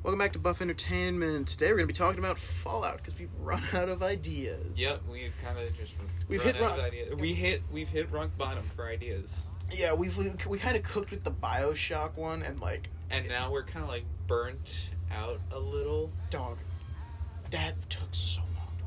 Welcome back to Buff Entertainment. Today we're going to be talking about Fallout because we've run out of ideas. Yep, we've kind of just We've run hit out rock- of ideas. We've hit rock bottom for ideas, Yeah, we kind of cooked with the BioShock one and and now we're kind of like burnt out a little. dog. That took so long to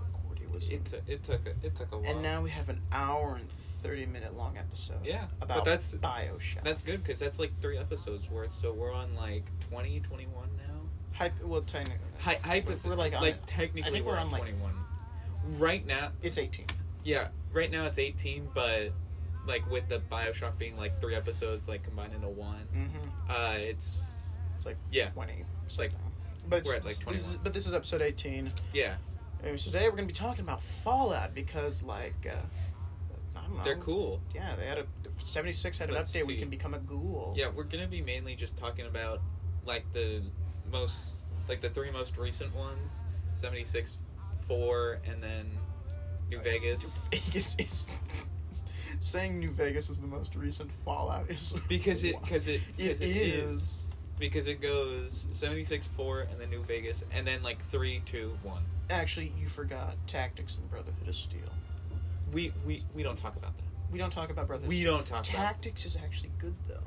record. It took a while. And now we have an hour and 30-minute long episode. Yeah, about but that's BioShock. That's good because that's like 3 episodes worth. So we're on like 20, 21 now. Technically, we're like on like it. technically I think we're we're on on, like- 21. Right now, It's 18. yeah, right now it's 18, but like with the BioShock being like 3 episodes like combined into one, Mm-hmm. it's It's like Yeah. 20. It's like But we're at, like, 21. This is episode 18. yeah, Anyway, so today we're going to be talking about Fallout because I don't know. they're cool. Yeah, they had 76 had an Let's update where you see. can become a ghoul. Yeah, we're gonna be mainly just talking about like the 3 most recent ones, 76, 4, and then New Vegas. New Vegas is saying New Vegas is the most recent Fallout is Because it it is. because it goes 76, 4, and then New Vegas, and then like 3, 2, 1. Actually, you forgot Tactics and Brotherhood of Steel. We don't talk about that. We don't talk about Brotherhood. We don't talk about. Tactics is actually good though.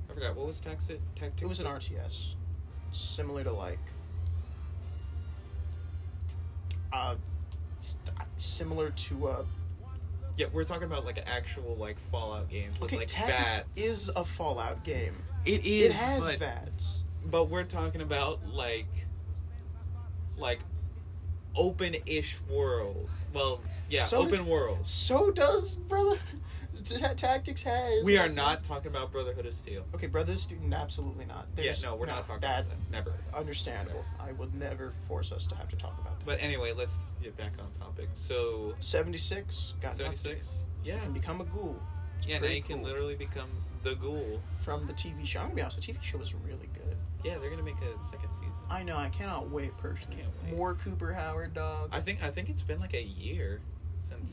I forgot what was Tactics. It was an RTS, similar to similar to Yeah, we're talking about like an actual like Fallout game with okay. like Tactics VATS. is a Fallout game. It is. It has but, VATS. But we're talking about like open-ish world. Well, yeah, So open does- world. So does Tactics has. We are not talking about Brotherhood of Steel. Okay, Brotherhood Student, absolutely not. Yeah, no, we're not talking that. about that. Never. Understandable. I would never force us to have to talk about that. But anyway, let's get back on topic. So 76 got an 76. update. Yeah. You can become a ghoul. It's Yeah, now pretty you can cool. literally become the ghoul. From the TV show. I'm gonna be honest, the TV show was really good. Yeah, they're gonna make a second season. I know. I cannot wait personally. Can't wait. More Cooper Howard, dog. I think it's been like a year since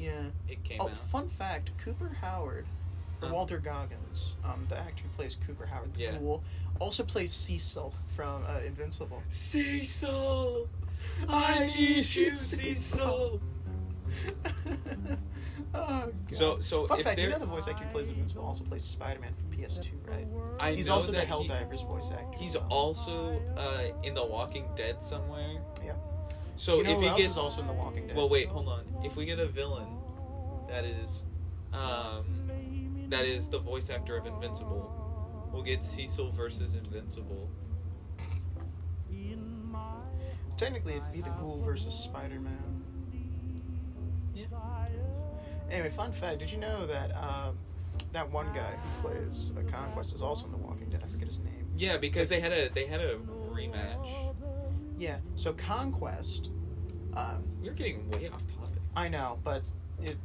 it came Oh, out. fun fact: Cooper Howard, or Huh. Walter Goggins, the actor who plays Cooper Howard, the Yeah. ghoul, also plays Cecil from Invincible. Cecil, I need you, Cecil. Oh, God. So Fun if fact: you they're- know the voice actor who plays Invincible also plays Spider-Man from PS2, right? He's know also the that Helldivers voice actor. He's as well. also in The Walking Dead somewhere. Yeah. So You know if who he else gets is also in The Walking Dead? well, wait, hold on. If we get a villain that is the voice actor of Invincible, we'll get Cecil versus Invincible. Technically, it'd be the Ghoul versus Spider-Man. Yeah. Anyway, fun fact: did you know that that one guy who plays Conquest is also in The Walking Dead? I forget his name. Yeah, because they had a rematch. Yeah. So Conquest. We're getting way off topic. I know, but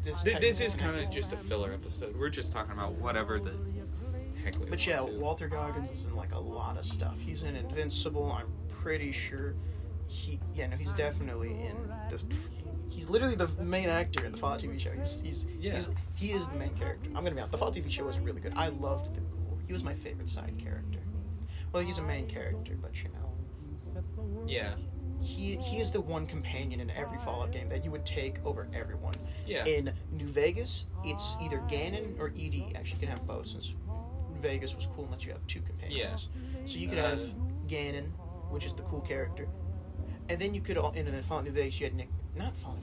this This is kind of just a filler episode. We're just talking about whatever the heck we But yeah, want to. Walter Goggins is in like a lot of stuff. He's in Invincible. I'm pretty sure. He's definitely in the. He's literally the main actor in the Fallout TV show. He is the main character. I'm gonna be honest. The Fallout TV show was really good. I loved the Ghoul. He was my favorite side character. Well, he's a main character, but you know. Yeah. He is the one companion in every Fallout game that you would take over everyone. Yeah. In New Vegas, it's either Ganon or ED. Actually, you can have both since New Vegas was cool and lets you have 2 companions. Yeah. So you could have Ganon, which is the cool character, and then you could and then Fallout New Vegas you had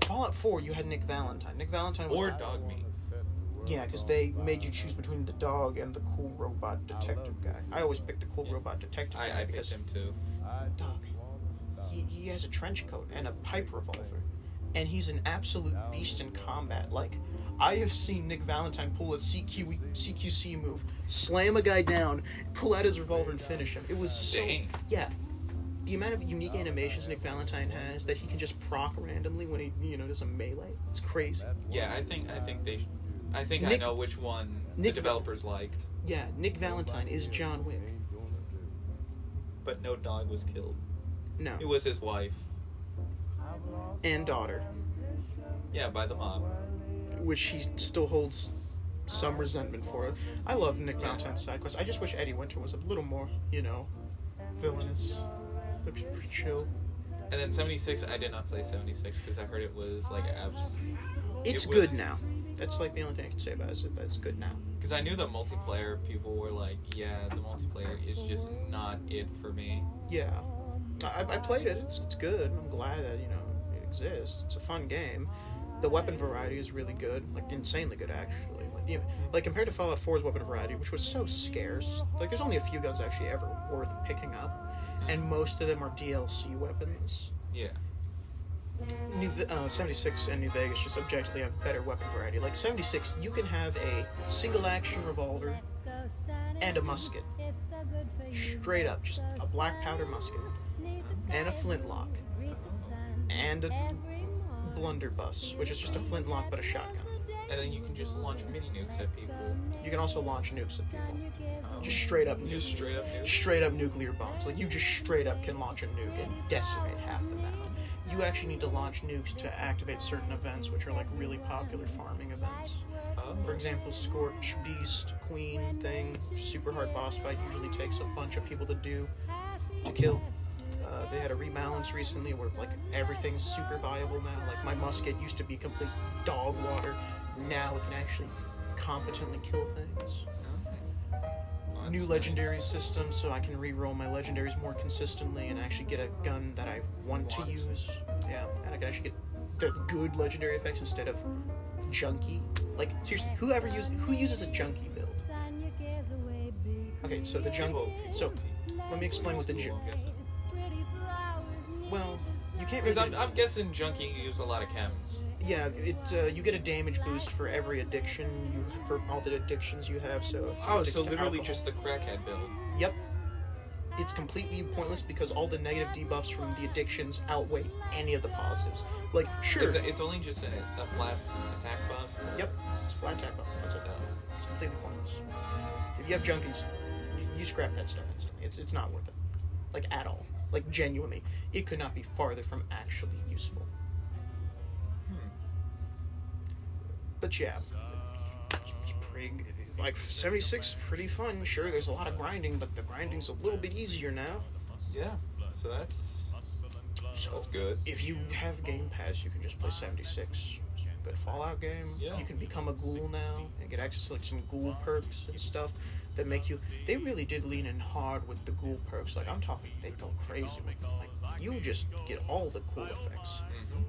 Fallout 4 you had Nick Valentine. Nick Valentine was Or Dogmeat. Yeah, because they made you choose between the dog and the cool robot detective guy. I always picked the cool robot detective guy I because picked him too. dog. He has a trench coat and a pipe revolver, and he's an absolute beast in combat. Like, I have seen Nick Valentine pull a CQC move, slam a guy down, pull out his revolver, and finish him. It was so... Dang. Yeah. The amount of unique animations Nick Valentine has that he can just proc randomly when he, does a melee. It's crazy. Yeah, I think I Nick- know which one Nick the developers liked, Yeah, Nick Valentine is John Wick. but no dog was killed. No. It was his wife. And daughter, Yeah, by the mom. which he still holds some resentment for it. I love Nick Valentine's side quest. I just wish Eddie Winter was a little more, villainous. Looks pretty chill. And then 76, I did not play 76 because I heard it was like It's good now. That's like the only thing I can say about it, is that it's good now. Because I knew the multiplayer, people were like, yeah, the multiplayer is just not it for me. Yeah. I played it. It's good. I'm glad that, you know, it exists. It's a fun game. The weapon variety is really good. Like, insanely good, actually. Like compared to Fallout 4's weapon variety, which was so scarce. Like, there's only a few guns actually ever worth picking up. And most of them are DLC weapons. Yeah. 76 and New Vegas just objectively have better weapon variety. Like 76, you can have a single action revolver and a musket. Straight up, just a black powder musket. And a flintlock. And a blunderbuss, which is just a flintlock but a shotgun. And then you can just launch mini nukes at people. You can also launch nukes at people. Just straight up nukes. Just straight up nukes? Straight up nuclear bombs. Like, you just straight up can launch a nuke and decimate half the map. You actually need to launch nukes to activate certain events, which are like really popular farming events. Oh. For example, Scorch, Beast, Queen thing, super hard boss fight usually takes a bunch of people to kill. They had a rebalance recently where like everything's super viable now. Like my musket used to be complete dog water. Now it can actually competently kill things. Well, New that's legendary nice. system, so I can re-roll my legendaries more consistently and actually get a gun that I want to use. Yeah, and I can actually get the good legendary effects instead of junky. Like seriously, who uses a junky build? Okay, so the jungle. So let me explain what the Cool, I'm guessing. well, you can't. Because Really I'm guessing junkie use a lot of chems. Yeah, you get a damage boost for every addiction for all the addictions you have. So if you're Oh, addicted so to literally alcohol- just the crackhead build. Yep. It's completely pointless because all the negative debuffs from the addictions outweigh any of the positives. Like, sure. It's only just a flat attack buff. Yep. It's a flat attack buff. That's it. It's completely pointless. If you have junkies, you scrap that stuff instantly. It's not worth it. Like, at all. Like, genuinely. It could not be farther from actually useful. But yeah. It's pretty... Like, 76, pretty fun. Sure, there's a lot of grinding, but the grinding's a little bit easier now. Yeah. So that's good. If you have Game Pass, you can just play 76. It's a good Fallout game. Yeah. You can become a ghoul now and get access to like some ghoul perks and stuff that make you. They really did lean in hard with the ghoul perks. Like I'm talking, they go crazy with them. Like you just get all the cool effects. Mm-hmm.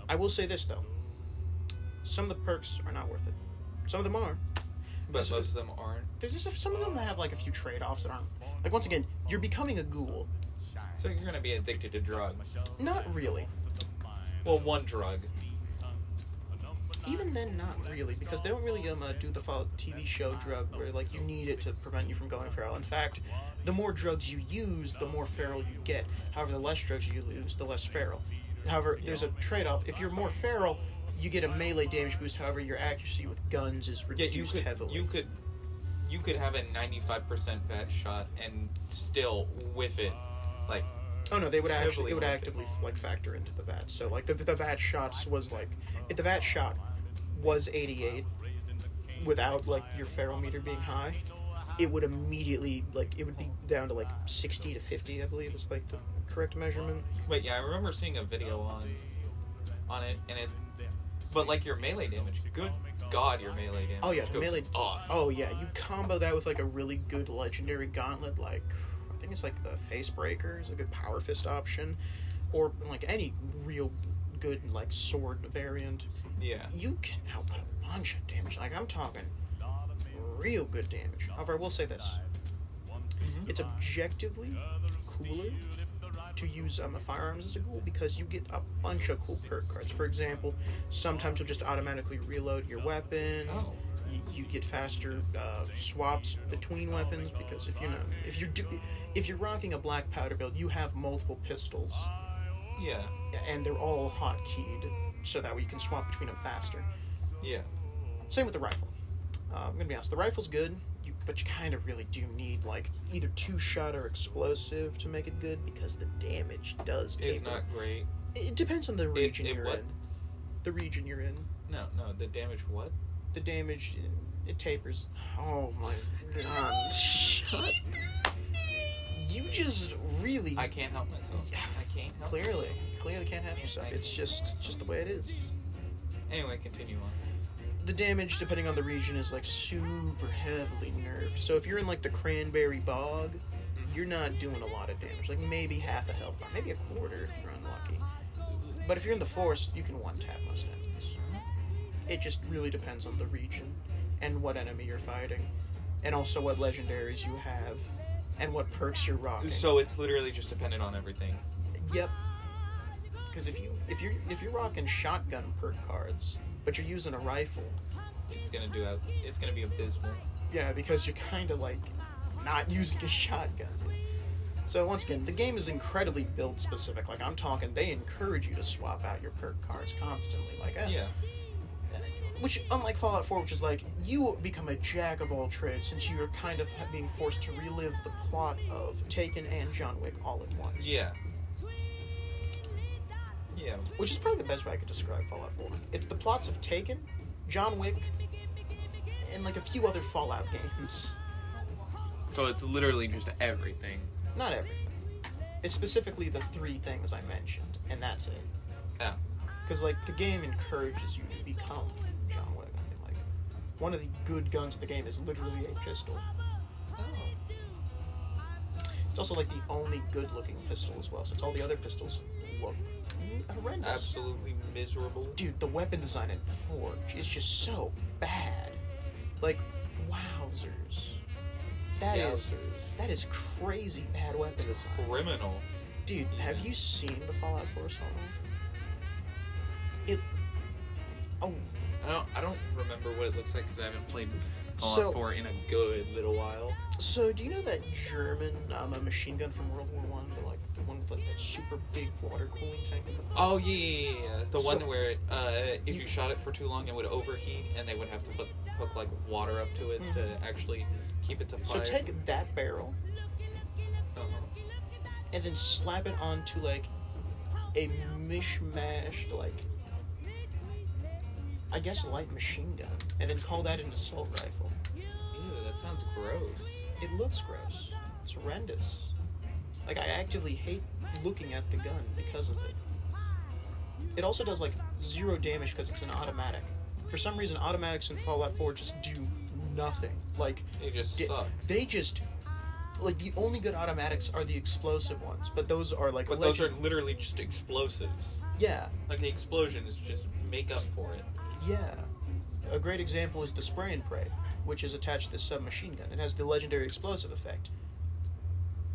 I will say this though, some of the perks are not worth it. Some of them are. But most of them aren't. There's just some of them that have like a few trade-offs that aren't. Like once again, you're becoming a ghoul. So you're gonna be addicted to drugs. Not really. Well, one drug. Even then, not really, because they don't really do the Fallout TV show drug where like you need it to prevent you from going feral. In fact, the more drugs you use, the more feral you get. However, the less drugs you use, the less feral. However, there's a trade-off. If you're more feral, you get a melee damage boost. However, your accuracy with guns is Yeah, reduced heavily. You could have a 95% VAT shot and still whiff it. Like, Oh no, they would actually Heavily it would worth it. actively like factor into the VAT. So like the VAT shots was like if the VAT shot was 88 without like your feral meter being high, it would immediately like it would be down to like 60 to 50, I believe is like the correct measurement. but yeah, I remember seeing a video on it, and it. But like your melee damage, good God, your melee damage. Oh yeah, the goes melee. off. Oh yeah, you combo that with like a really good legendary gauntlet, like I think it's like the Face Breaker is a good power fist option, or like any real good like sword variant. Yeah. You can output a bunch of damage. Like I'm talking real good damage. However, I will say this: it's objectively cooler to use firearms as a ghoul because you get a bunch of cool perk cards. For example, sometimes you'll just automatically reload your weapon. Oh. You get faster swaps between weapons because if you're rocking a black powder build, you have multiple pistols Yeah. and they're all hotkeyed, so that way you can swap between them faster. Yeah. Same with the rifle. I'm gonna be honest, the rifle's good, but you kind of really do need like either 2-shot or explosive to make it good because the damage does taper. It's not great. It depends on the region you're what? in. The region you're in. No, the damage what? The damage, it tapers. Oh my god. Shut. You just really I can't help myself. I can't help clearly can't help yourself. It's just the way it is. Anyway, continue on. The damage, depending on the region, is like super heavily nerfed. So if you're in like the Cranberry Bog, you're not doing a lot of damage. Like maybe half a health bar, maybe a quarter if you're unlucky. But if you're in the forest, you can one-tap most enemies. It just really depends on the region and what enemy you're fighting, and also what legendaries you have, and what perks you're rocking. So it's literally just dependent on everything. Yep. Because if you're rocking shotgun perk cards, but you're using a rifle, It's gonna be abysmal. yeah, because you're kind of like not using a shotgun. So once again, the game is incredibly build specific. Like I'm talking, they encourage you to swap out your perk cards constantly. Like Yeah. Which, unlike Fallout 4, which is like, you become a jack of all trades since you're kind of being forced to relive the plot of Taken and John Wick all at once. Yeah. Yeah. Which is probably the best way I could describe Fallout 4. It's the plots of Taken, John Wick, and like a few other Fallout games. So it's literally just everything. Not everything. It's specifically the three things I mentioned, and that's it. Yeah. Because, like, the game encourages you to become John Wick. I mean, like, one of the good guns in the game is literally a pistol. Oh. It's also, like, the only good-looking pistol as well, since all the other pistols look horrendous. Absolutely miserable. Dude, the weapon design in Forge is just so bad. Like, wowzers. That is crazy bad weapon design. Criminal. Dude, have you seen the Fallout 4 Assault Rifle? I don't remember what it looks like because I haven't played Fallout So- 4 in a good little while. So, do you know that German machine gun from World War One? The one with like that super big water cooling tank in the front? Oh yeah. The one So- where if you shot it for too long, it would overheat, and they would have to hook like water up to it to actually keep it to So fire. take that barrel Uh-huh. and then slap it onto like a mishmashed like, I guess, light machine gun, and then call that an assault rifle. Ew, that sounds gross. It looks gross. It's horrendous. Like, I actively hate looking at the gun because of it. It also does like 0 damage because it's an automatic. For some reason, automatics in Fallout 4 just do nothing. Like, They just suck. they just, like, the only good automatics are the explosive ones, but those are like But those are literally just explosives. yeah. Like the explosion is just make up for it. Yeah. A great example is the spray and pray, which is attached to the submachine gun. It has the legendary explosive effect.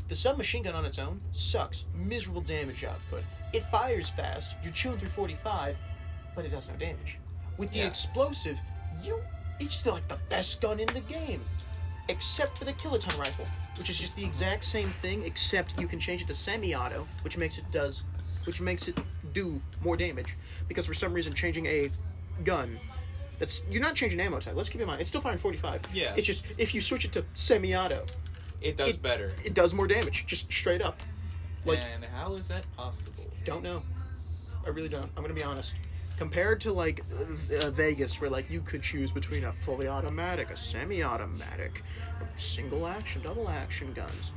The submachine gun on its own sucks. Miserable damage output. It fires fast, you're chewing through 45, but it does no damage. With the Yeah. explosive, it's like the best gun in the game. Except for the kiloton rifle, which is just the exact same thing, except you can change it to semi-auto, which makes it do more damage. Because for some reason, changing a gun, you're not changing ammo type. Let's keep in mind, it's still firing 45. Yeah. It's just if you switch it to semi-auto, It does better. it does more damage, just straight up. Like, And how is that possible? don't know. I really don't. I'm gonna be honest. Compared to like Vegas, where like you could choose between a fully automatic, a semi-automatic, single action, double action guns,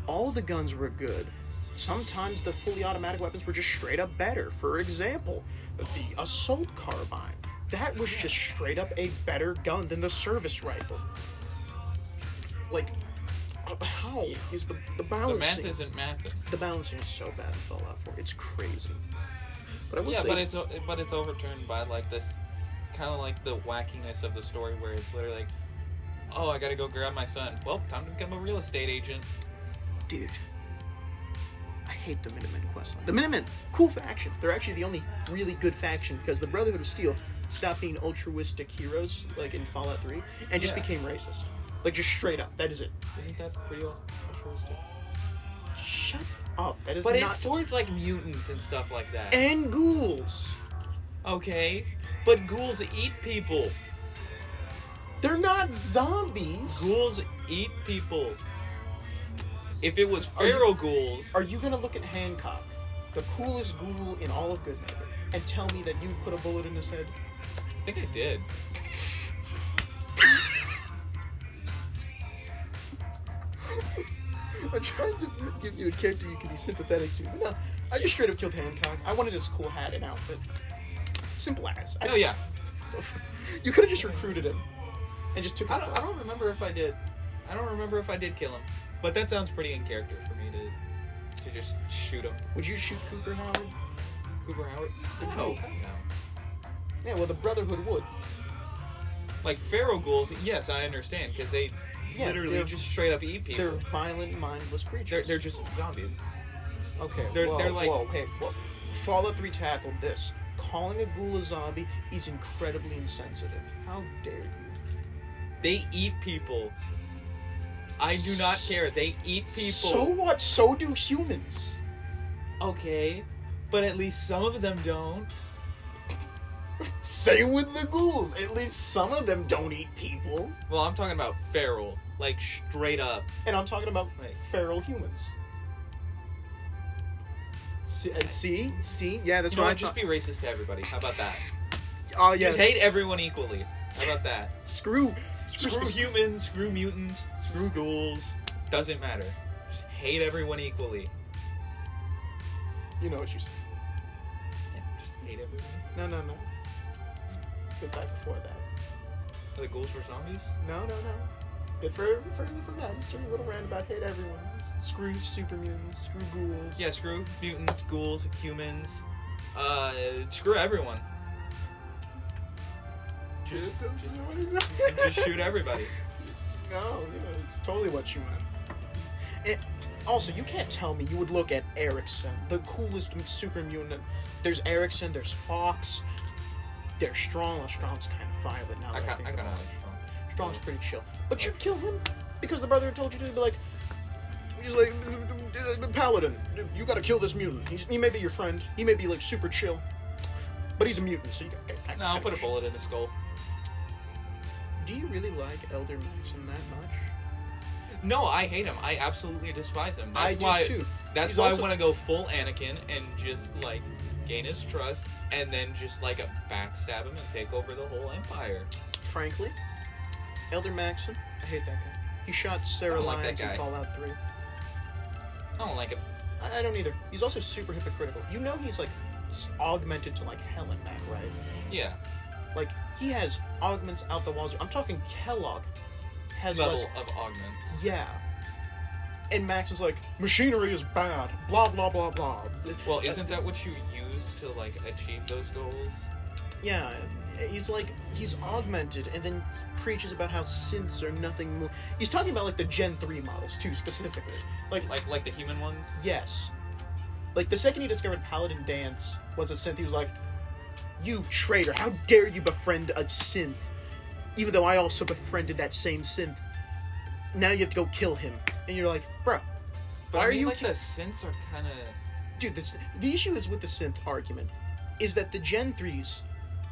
all the guns were good. Sometimes the fully automatic weapons were just straight up better. For example, the assault carbine. That was just straight up a better gun than the service rifle. Like, how is the balancing? The math isn't mathing. The balancing is so bad in Fallout 4. It's crazy. But I will Yeah, say, but it's overturned by like this, kind of like the wackiness of the story where it's literally like, oh, I gotta go grab my son. Well, time to become a real estate agent. dude, I hate the Minutemen questline. The Minutemen, cool faction. They're actually the only really good faction because the Brotherhood of Steel stopped being altruistic heroes like in Fallout 3 and just Yeah. became racist. Like just straight up. That is it. Isn't that pretty altruistic? Shut up. That is But not. it's towards like mutants and stuff like that. And ghouls. Okay, but ghouls eat people. They're not zombies. Ghouls eat people. If it was Are you- feral ghouls, Are you gonna look at Hancock, the coolest ghoul in all of Good Neighbor, and tell me that you put a bullet in his head? I think I did. I'm trying to give you a character you can be sympathetic to. No, I just straight up killed Hancock. I wanted his cool hat and outfit. Simple as. Oh yeah. You could have just recruited him and just took his I don't remember if I did. I don't remember if I did kill him, but that sounds pretty in character for me to just shoot him. Would you shoot Cooper Howard? Cooper Howard? No. Yeah, well, the Brotherhood would. Like feral ghouls, yes, I understand, because they literally just straight up eat people. They're violent, mindless creatures. They're just zombies. Okay. They're like. Whoa, hey, whoa. Fallout 3 tackled this. Calling a ghoul a zombie is incredibly insensitive. How dare you? They eat people. I do not care. They eat people. So what? So do humans. Okay, but at least some of them don't. Same with the ghouls. At least some of them don't eat people. Well, I'm talking about feral, like straight up. And I'm talking about feral humans. See? Yeah, that's You know what I what? Just be racist to everybody. How about that? Oh, yes. Just hate everyone equally. How about that? Screw humans, screw mutants, screw ghouls. Doesn't matter. Just hate everyone equally. You know what you're saying. Yeah, just hate everyone. No. Good back before that. Are the ghouls were zombies? No. Good further from that. It's a little roundabout. Hate everyone. Screw super mutants. Screw ghouls. Yeah, screw mutants, ghouls, humans. Screw everyone. Just shoot everybody. No, it's totally what you meant. And also, you can't tell me you would look at Erickson, the coolest super mutant. There's Erickson, there's Fox, there's Strong. Well, Strong's kind of violent now. I kind of like Strong. Strong's pretty chill. But you'd kill him because the brother told you to. Be like, he's like, Paladin, you gotta kill this mutant. He may be your friend. He may be like super chill. But he's a mutant, so you gotta... No, I'll put a bullet in his skull. Do you really like Elder Maxim that much? No, I hate him. I absolutely despise him. That's I do why, too. That's why I want to go full Anakin and just, like, gain his trust and then just, like, backstab him and take over the whole Empire. Frankly, Elder Maxim, I hate that guy. He shot Sarah Lyons in Fallout 3. I don't like him. I don't either. He's also super hypocritical. You know he's, like, augmented to, like, hell and back, right? Yeah. Like, he has augments out the walls. I'm talking Kellogg has level of augments. Yeah. And Max is like, machinery is bad. Blah, blah, blah, blah. Well, isn't that what you use to, like, achieve those goals? Yeah. He's like, he's augmented and then preaches about how synths are nothing more. He's talking about, like, the Gen 3 models, too, specifically. Like the human ones? Yes. Like, the second he discovered Paladin Dance was a synth, he was like, you traitor, how dare you befriend a synth? Even though I also befriended that same synth. Now you have to go kill him. And you're like, bruh, why are you... Like, the synths are kind of... Dude, the issue is with the synth argument is that the Gen 3s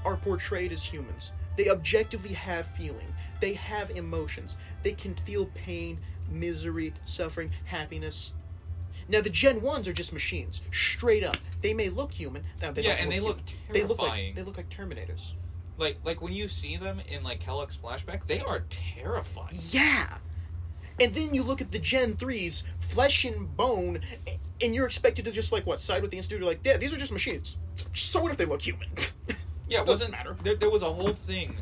are portrayed as humans. They objectively have feeling. They have emotions. They can feel pain, misery, suffering, happiness. Now, the Gen 1s are just machines. Straight up. They may look human. Now, they look terrifying. They look like Terminators. Like when you see them in, like, Kellogg's flashback, they are terrifying. Yeah! And then you look at the Gen 3s, flesh and bone, and you're expected to just, like, side with the Institute? You're like, yeah, these are just machines. So what if they look human? Yeah, it doesn't matter. There was a whole thing,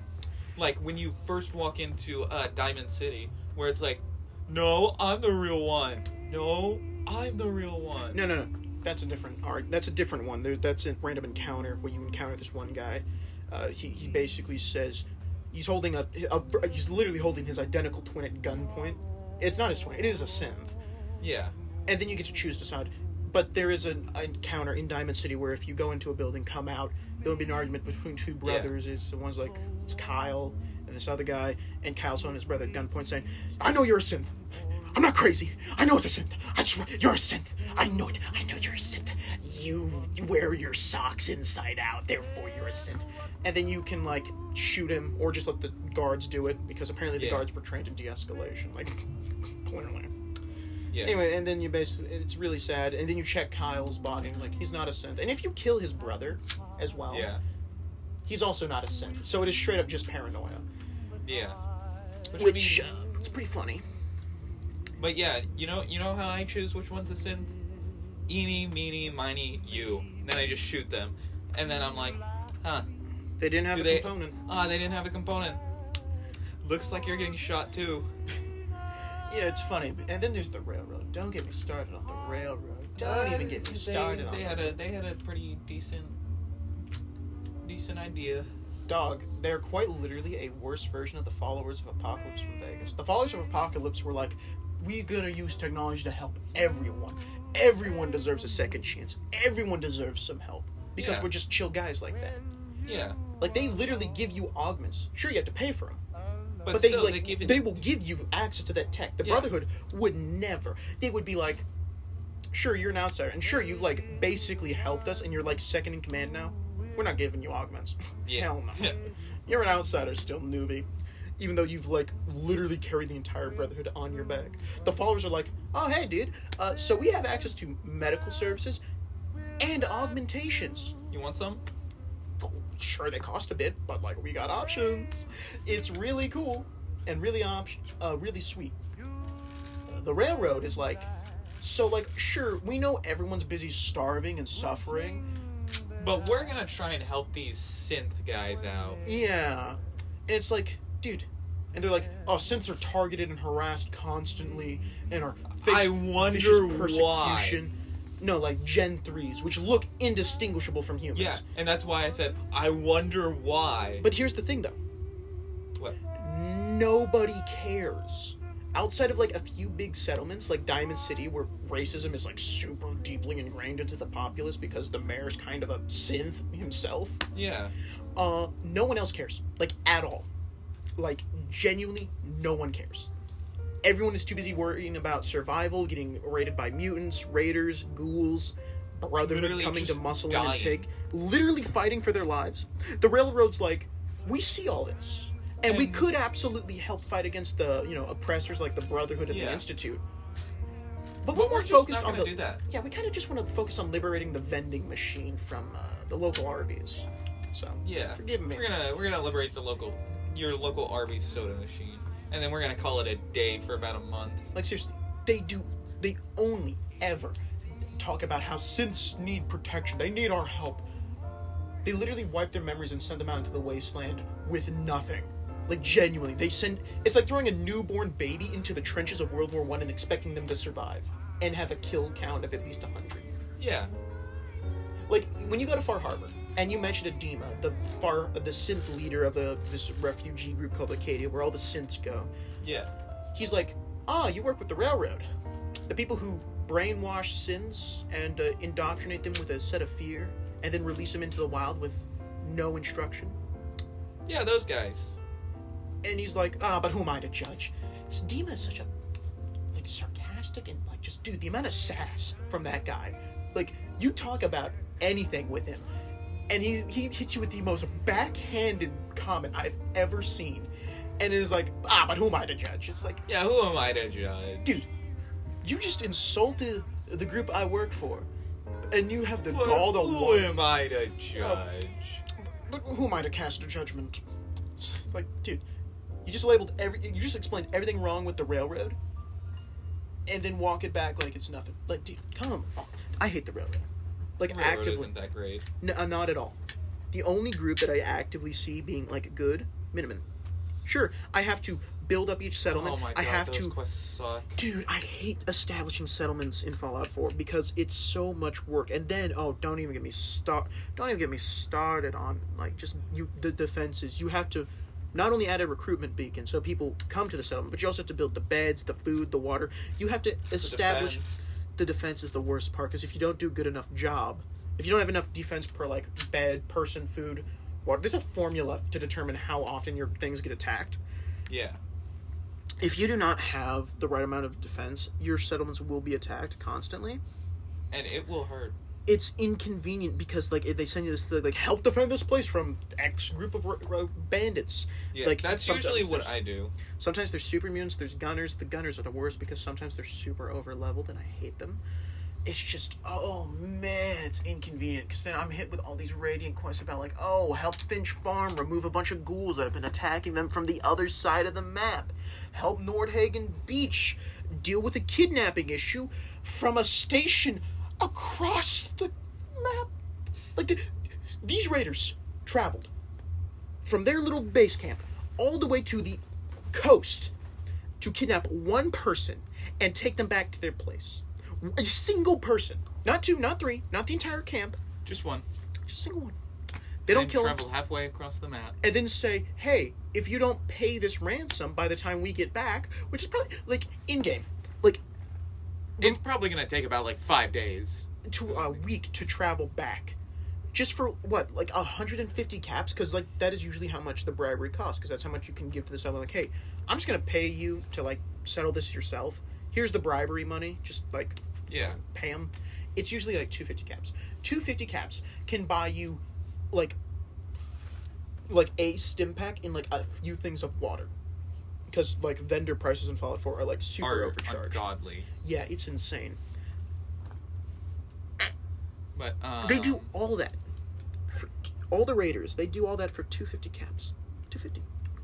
like, when you first walk into Diamond City, where it's like, no, I'm the real one. No, I'm the real one. No. That's a different art. That's a different one. That's a random encounter where you encounter this one guy. He basically says he's holding he's literally holding his identical twin at gunpoint. It's not his twin. It is a synth. Yeah. And then you get to choose to side. But there is an encounter in Diamond City where if you go into a building, come out, there'll be an argument between two brothers. It's the one's like, it's Kyle and this other guy, and Kyle's holding his brother at gunpoint saying, I know you're a synth. I'm not crazy. I know it's a synth. You're a synth. I know it. I know you're a synth. You wear your socks inside out, therefore you're a synth. And then you can, like, shoot him or just let the guards do it, because apparently the guards were trained in de-escalation. Like, clearly. Yeah. Anyway, and then you basically, it's really sad, and then you check Kyle's body, and, like, he's not a synth. And if you kill his brother as well, he's also not a synth. So it is straight up just paranoia. Yeah. Which it's pretty funny. But yeah, you know how I choose which one's a synth? Eeny, meeny, miny, you. And then I just shoot them. And then I'm like, huh. They didn't have a component. They didn't have a component. Looks like you're getting shot too. Yeah, it's funny. And then there's the railroad. Don't get me started on the railroad. Don't even get me started on it. They had a pretty decent idea. Dog, they're quite literally a worse version of the followers of Apocalypse from Vegas. The followers of Apocalypse were like, we're gonna use technology to help everyone. Everyone deserves a second chance. Everyone deserves some help. Because we're just chill guys like that. Yeah. Like, they literally give you augments. Sure, you have to pay for them. But still, they will give you access to that tech. The Brotherhood would never. They would be like, sure, you're an outsider. And sure, you've, like, basically helped us and you're, like, second in command now. We're not giving you augments. Yeah. Hell no. You're an outsider still, newbie. Even though you've, like, literally carried the entire Brotherhood on your back. The followers are like, oh, hey, dude. So we have access to medical services and augmentations. You want some? Sure, they cost a bit, but, like, we got options. It's really cool and really really sweet. The railroad is like, so, like, sure, we know everyone's busy starving and suffering. But we're gonna try and help these synth guys out. Yeah. And it's like, dude. And they're like, oh, synths are targeted and harassed constantly and are I wonder persecution. why. No, like Gen 3s, which look indistinguishable from humans. Yeah, and that's why I said, I wonder why. But here's the thing, though. What? Nobody cares. Outside of, like, a few big settlements, like Diamond City, where racism is, like, super deeply ingrained into the populace because the mayor's kind of a synth himself. Yeah. No one else cares. Like, at all. Like, genuinely, no one cares. Everyone is too busy worrying about survival, getting raided by mutants, raiders, ghouls, Brotherhood Literally coming to muscle in dying. and take... Literally fighting for their lives. The Railroad's like, we see all this. And we could absolutely help fight against the, oppressors like the Brotherhood and the Institute. But we're just focused not on gonna do that. Yeah, we kind of just want to focus on liberating the vending machine from the local Arby's. So, forgive me. We're gonna liberate your local Arby's soda machine. And then we're gonna call it a day for about a month. Like, seriously, they only ever talk about how synths need protection. They need our help. They literally wipe their memories and send them out into the wasteland with nothing. Like, genuinely, it's like throwing a newborn baby into the trenches of World War I and expecting them to survive and have a kill count of at least 100. Yeah. Like, when you go to Far Harbor, and you mentioned Adema, the synth leader of this refugee group called Acadia, where all the synths go. Yeah. He's like, you work with the Railroad. The people who brainwash synths and indoctrinate them with a set of fear, and then release them into the wild with no instruction. Yeah, those guys. And he's like, but who am I to judge? Adema is such a, like, sarcastic and, like, just, dude, the amount of sass from that guy. Like, you talk about anything with him, and he hits you with the most backhanded comment I've ever seen. And it is like, but who am I to judge? It's like... Yeah, who am I to judge? Dude, you just insulted the group I work for. And you have the gall to... Who am I to judge? But who am I to cast a judgment? It's like, dude, you just explained everything wrong with the Railroad, and then walk it back like it's nothing. Like, dude, come on. I hate the Railroad. Like, The Railroad actively. isn't that great. No, not at all. The only group that I actively see being, like, good, Miniman. Sure, I have to build up each settlement. Oh my god, I have those to... quests suck. Dude, I hate establishing settlements in Fallout 4 because it's so much work. And then, don't even get me started on, like, just the defenses. You have to not only add a recruitment beacon so people come to the settlement, but you also have to build the beds, the food, the water. You have to establish... The defense is the worst part, because if you don't do a good enough job, if you don't have enough defense per, like, bed, person, food, water, there's a formula to determine how often your things get attacked. Yeah. If you do not have the right amount of defense, your settlements will be attacked constantly. And it will hurt. It's inconvenient because, like, they send you this thing, like, help defend this place from X group of bandits. Yeah, like, that's usually what I do. Sometimes there's super mutants, there's gunners. The gunners are the worst because sometimes they're super over-leveled, and I hate them. it's just, oh man, it's inconvenient, because then I'm hit with all these Radiant quests about, like, oh, help Finch Farm remove a bunch of ghouls that have been attacking them from the other side of the map. Help Nordhagen Beach deal with the kidnapping issue from a station across the map. Like, these raiders traveled from their little base camp all the way to the coast to kidnap one person and take them back to their place. A single person. Not two, not three, not the entire camp. Just one. Just a single one. They don't kill him. Travel halfway across the map. And then say, hey, if you don't pay this ransom by the time we get back, which is probably, like, in-game. Like, it's probably going to take about, like, 5 days. To a week to travel back. Just for, what, like 150 caps? Because, like, that is usually how much the bribery costs. Because that's how much you can give to the settler. Like, hey, I'm just going to pay you to, like, settle this yourself. Here's the bribery money. Just, like, yeah, pay them. It's usually, like, 250 caps. 250 caps can buy you, like a stim pack in, like, a few things of water. Because, like, vendor prices in Fallout 4 are, like, super overcharged. Ungodly. Yeah, it's insane. But, they do all that. For all the raiders, they do all that for 250 caps.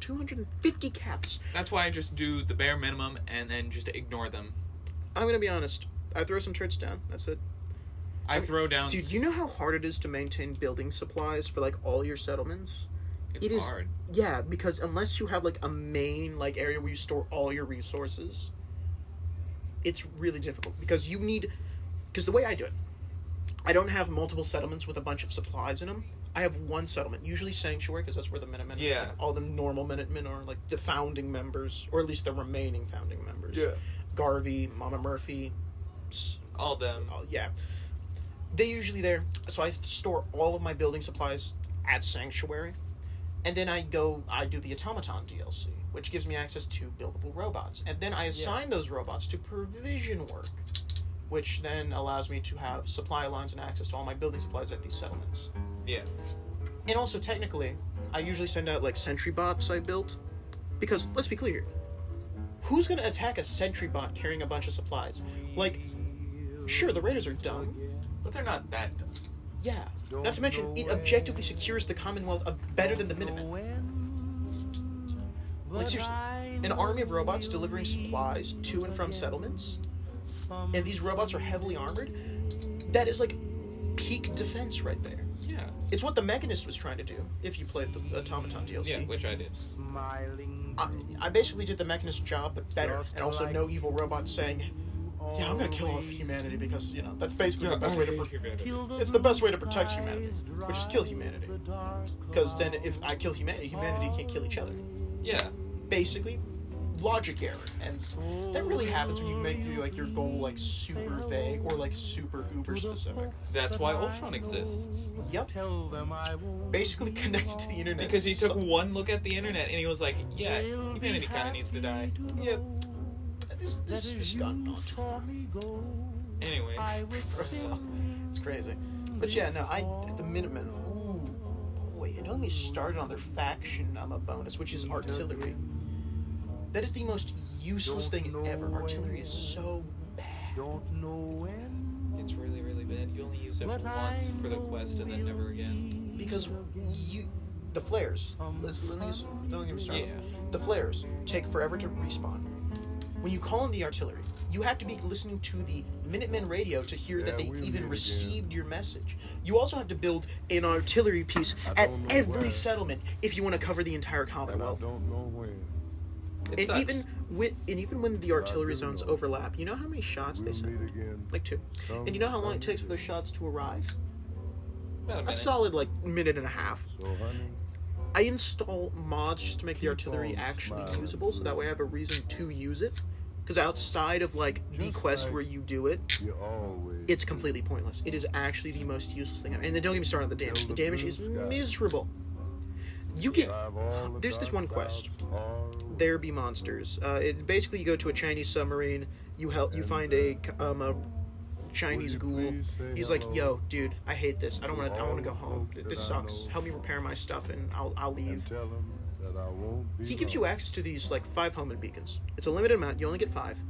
250 caps. That's why I just do the bare minimum and then just ignore them. I'm gonna be honest. I throw some turrets down. That's it. I throw down... Dude, you know how hard it is to maintain building supplies for, like, all your settlements? It's hard. Yeah, because unless you have, like, a main, like, area where you store all your resources, it's really difficult. Because you need... Because the way I do it, I don't have multiple settlements with a bunch of supplies in them. I have one settlement, usually Sanctuary, because that's where the Minutemen are. Like, all the normal Minutemen are, like, the founding members, or at least the remaining founding members. Yeah. Garvey, Mama Murphy... All them. Yeah. They're usually there, so I store all of my building supplies at Sanctuary, and then I do the Automaton DLC, which gives me access to buildable robots, and then I assign those robots to provision work, which then allows me to have supply lines and access to all my building supplies at these settlements. Yeah. And also, technically, I usually send out, like, sentry bots I built, because, let's be clear, who's gonna attack a sentry bot carrying a bunch of supplies? Like, sure, the raiders are dumb, but they're not that dumb. Yeah. Not to mention, it objectively secures the Commonwealth better than the Minutemen. Like, seriously, an army of robots delivering supplies to and from settlements, and these robots are heavily armored, that is, like, peak defense right there. Yeah. It's what the Mechanist was trying to do, if you played the Automaton DLC. Yeah, which I did. I basically did the Mechanist job, but better, and also no evil robots saying... Yeah, I'm gonna kill off humanity because, you know, that's basically the best way to it's the best way to protect humanity, which is kill humanity. Because then if I kill humanity, humanity can't kill each other. Yeah. Basically, logic error. And that really happens when you make your goal, like, super vague or, like, super uber specific. That's why Ultron exists. Yep. Basically connected to the internet. Because he took one look at the internet and he was like, yeah, humanity kind of needs to die. Yep. This has gotten on too far. Anyway. It's crazy. But yeah, no, the Minutemen, ooh, boy, it only started on their faction bonus, which is artillery. That is the most useless thing ever. Artillery is so bad. It's really, really bad. You only use it once for the quest and then never again. Because the flares, don't get me started. Yeah. The flares take forever to respawn. When you call in the artillery, you have to be listening to the Minutemen radio to hear that they even received your message. You also have to build an artillery piece at every settlement if you want to cover the entire Commonwealth. And even when the artillery zones overlap, you know how many shots they send? Like 2. And you know how long it takes for those shots to arrive? About a solid, like, minute and a half. I install mods just to make the artillery actually usable, so that way I have a reason to use it. Because outside of, like, the quest where you do it, it's completely pointless. It is actually the most useless thing ever. And then don't get me started on the damage. The damage is miserable. There's this one quest. There Be Monsters. Basically, you go to a Chinese submarine, you find a Chinese ghoul. He's like, yo, dude, I hate this. I want to go home. This sucks. Help me repair my stuff and I'll leave. He gives you access to these, like, 5 homing beacons. It's a limited amount. You only get 5.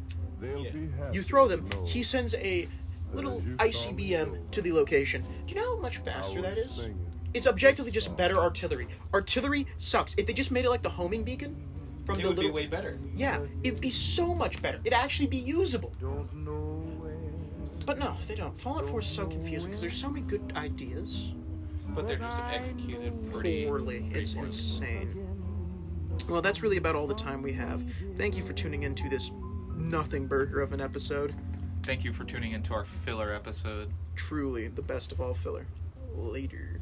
Yeah. You throw them. He sends a little ICBM to the location. Do you know how much faster that is? It's objectively just better artillery. Artillery sucks. If they just made it like the homing beacon from It the would little... be way better. Yeah, it'd be so much better. It'd actually be usable. But no, they don't. Fallout 4 is so confusing because there's so many good ideas. But they're just executed pretty Poorly. It's poorly. insane. Well, that's really about all the time we have. Thank you for tuning into this nothing burger of an episode. Thank you for tuning into our filler episode. Truly the best of all filler. Later.